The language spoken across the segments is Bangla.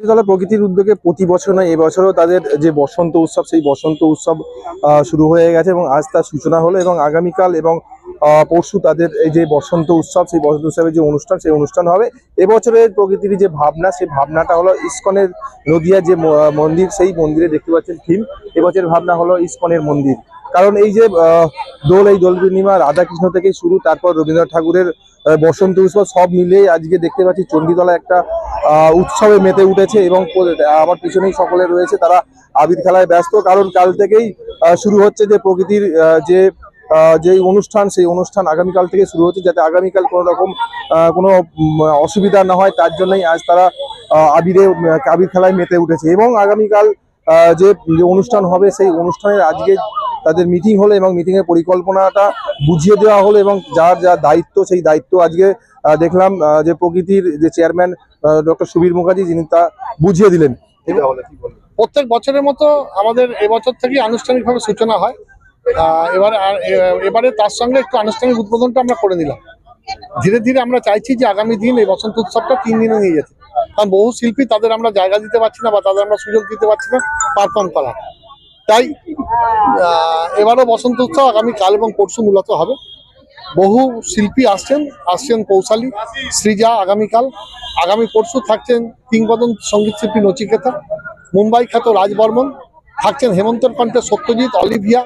তাহলে প্রকৃতির উদ্যোগে প্রতি বছর নয় এবছরও তাদের যে বসন্ত উৎসব সেই বসন্ত উৎসব শুরু হয়ে গেছে এবং আজ তার সূচনা হলো এবং আগামীকাল এবং পরশু তাদের এই যে বসন্ত উৎসব সেই বসন্ত উৎসবের যে অনুষ্ঠান সেই অনুষ্ঠান হবে। এবছরের প্রকৃতির যে ভাবনা সেই ভাবনাটা হলো ইসকনের নদিয়া যে মন্দির সেই মন্দিরে দেখতে পাচ্ছেন থিম এবছরের ভাবনা হলো ইসকনের মন্দির। কারণ এই যে এই দোল পূর্ণিমা রাধাকৃষ্ণ থেকে শুরু, তারপর রবীন্দ্রনাথ ঠাকুরের বসন্ত উৎসব সব মিলিয়ে আজকে দেখতে পাচ্ছি চণ্ডীতলা একটা উৎসবে মেতে উঠেছে এবং আমার পিছনেই সকলে রয়েছে, তারা আবির খেলায় ব্যস্ত। কারণ কাল থেকেই শুরু হচ্ছে যে প্রকৃতির যে অনুষ্ঠান সেই অনুষ্ঠান আগামীকাল থেকে শুরু হচ্ছে, যাতে আগামীকাল কোনো রকম কোনো অসুবিধা না হয় তার জন্যই আজ তারা আবির খেলায় মেতে উঠেছে। এবং আগামীকাল যে অনুষ্ঠান হবে সেই অনুষ্ঠানের আজকে তাদের মিটিং হলো এবং মিটিং এর পরিকল্পনাটা বুঝিয়ে দেওয়া হলো এবং যার যা দায়িত্ব সেই দায়িত্ব আজকে দেখলাম যে প্রকৃতির যে চেয়ারম্যান ডক্টর সুবীর মুখার্জি যিনি তা বুঝিয়ে দিলেন। প্রত্যেক বছরের মতো আমাদের এবছর থেকে আনুষ্ঠানিকভাবে সূচনা হয়। এবারে তার সঙ্গে একটু আনুষ্ঠানিক উদ্বোধনটা আমরা করে নিলাম। ধীরে ধীরে আমরা চাইছি যে আগামী দিন এই বসন্ত উৎসবটা 3 দিনে নিয়ে যেতে, কারণ বহু শিল্পী তাদের আমরা জায়গা দিতে পারছি না বা তাদের আমরা সুযোগ দিতে পারছি না পারফর্ম করার। তাই এবারও বসন্ত উৎসব আগামী কাল এবং পরশু মূলত হবে। বহু শিল্পী আসছেন কৌশালী, সৃজা আগামী পরশু থাকছেন কিংবদন্তি সঙ্গীত শিল্পী নচিকেতা, মুম্বাই খ্যাত রাজবর্মন থাকছেন, হেমন্তর কণ্ঠে সত্যজিৎ, অলিভিয়া,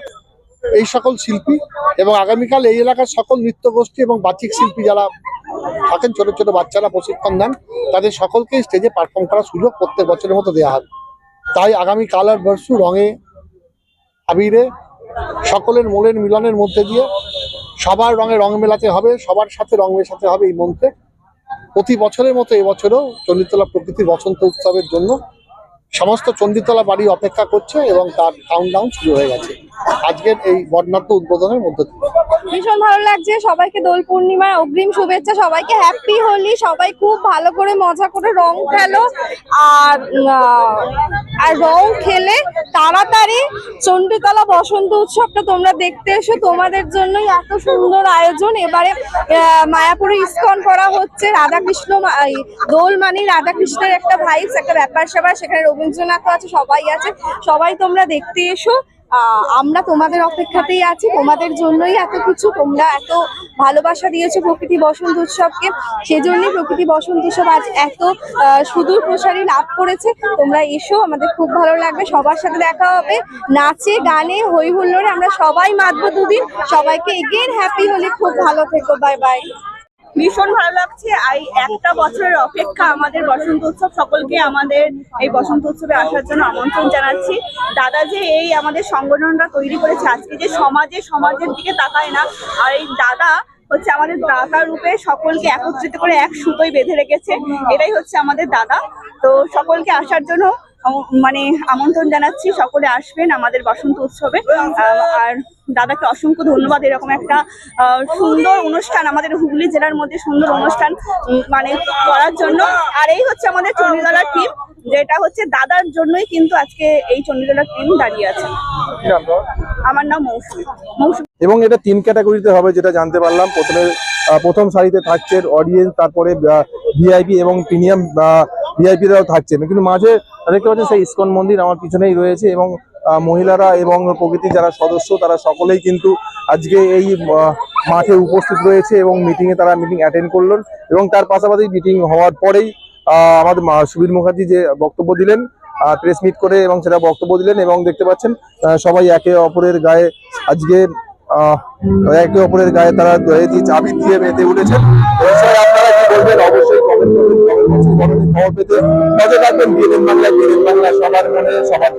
এই সকল শিল্পী। এবং আগামীকাল এই এলাকার সকল নৃত্য গোষ্ঠী এবং বাচিক শিল্পী যারা থাকেন, ছোট ছোট বাচ্চারা প্রশিক্ষণ দেন, তাদের সকলকেই স্টেজে পারফর্ম করার সুযোগ প্রত্যেক বছরের মতো দেওয়া হবে। তাই আগামীকাল আর পরশু রঙে আবিরে সকলের মনের মিলনের মধ্যে দিয়ে সবার রঙে রং মেলাতে হবে, সবার সাথে রং মেশাতে হবে এই মন্ত্রে। প্রতি বছরের মতো এবছরও চণ্ডীতলা প্রকৃতির বসন্ত উৎসবের জন্য সমস্ত চণ্ডীতলা বাড়ি অপেক্ষা করছে এবং তার কাউন্টডাউন শুরু হয়ে গেছে আজকের এই বর্ণাঢ্য উদ্বোধনের মধ্য দিয়ে। ভীষণ ভালো লাগছে, সবাইকে দোল পূর্ণিমার অগ্রিম শুভেচ্ছা, সবাইকে হ্যাপি হোলি, সবাই খুব ভালো করে মজা করে রং খেলো আর রং খেলে তাড়াতাড়ি চণ্ডীতলা বসন্ত উৎসবটা তোমরা দেখতে এসো। তোমাদের জন্যই এত সুন্দর আয়োজন। এবারে মায়াপুরে ইসকন করা হচ্ছে, রাধাকৃষ্ণ দোল মানে রাধাকৃষ্ণের একটা ভাইবস, একটা ব্যাপার স্যাপার, সেখানে রবীন্দ্রনাথও আছে, সবাই আছে, সবাই তোমরা দেখতে এসো। আমরা তোমাদের অপেক্ষাতেই আছি, তোমাদের জন্যই এত কিছু, তোমরা এত ভালোবাসা দিয়েছো প্রকৃতি বসন্ত উৎসবকে, সেজন্যই প্রকৃতি বসন্ত উৎসব আজ এত সুদূর প্রসারী লাভ করেছে। তোমরা এসো, আমাদের খুব ভালো লাগবে, সবার সাথে দেখা হবে, নাচে গানে হই হুল্লোড়ে আমরা সবাই মাতবো দুদিন। সবাইকে এগেইন হ্যাপি হোলি, খুব ভালো থেকো, বাই বাই। ভীষণ ভালো লাগছে। একটা বছরের অপেক্ষা আমাদের বসন্ত উৎসব। সকলকে আমাদের এই বসন্ত উৎসবে আসার জন্য আমন্ত্রণ জানাচ্ছি। দাদা যে এই আমাদের সংগঠনটা তৈরি করেছে, আজকে যে সমাজের দিকে তাকায় না, আর এই দাদা হচ্ছে আমাদের দাতা রূপে সকলকে একত্রিত করে এক সুতোয় বেঁধে রেখেছে, এটাই হচ্ছে আমাদের দাদা। তো সকলকে আসার জন্য মানে আমন্ত্রণ জানাচ্ছি, সকলে আসবেন আমাদের বসন্ত উৎসবে। আর দাদাকে অসংখ্য ধন্যবাদ এরকম একটা সুন্দর অনুষ্ঠান আমাদের হুগলি জেলার মধ্যে সুন্দর অনুষ্ঠান মানে করার জন্য। আর এই হচ্ছে আমাদের চণ্ডীতলার টিম, যেটা হচ্ছে দাদার জন্যই কিন্তু আজকে এই চণ্ডীতলার টিম দাঁড়িয়ে আছে। আমার নাম মৌসুমী। এবং এটা 3 ক্যাটাগরিতে হবে যেটা জানতে পারলাম। প্রথম সারিতে থাকছে অডিয়েন্স, তারপরে ভিআইপি এবং প্রিমিয়াম ভিআইপিরাও থাকছেন, কিন্তু মাঝে দেখতে পাচ্ছেন সেই ইসকন মন্দির আমার পিছনেই রয়েছে এবং মহিলারা এবং প্রকৃতির যারা সদস্য তারা সকলেই কিন্তু আজকে এই মাঠে উপস্থিত রয়েছে এবং তারা মিটিং অ্যাটেন্ড করলেন। এবং তার পাশাপাশি মিটিং হওয়ার পরেই আমাদের সুবীর মুখার্জি যে বক্তব্য দিলেন প্রেস মিট করে এবং সেটা বক্তব্য দিলেন এবং দেখতে পাচ্ছেন সবাই একে অপরের গায়ে তারা আবির দিয়ে মেতে উঠেছেন। আপনারা কি বলবেন অবশ্যই কমেন্ট করবেন। খবর পেতে নজর রাখবেন বিএনএন বাংলা, সবার মনে সবার।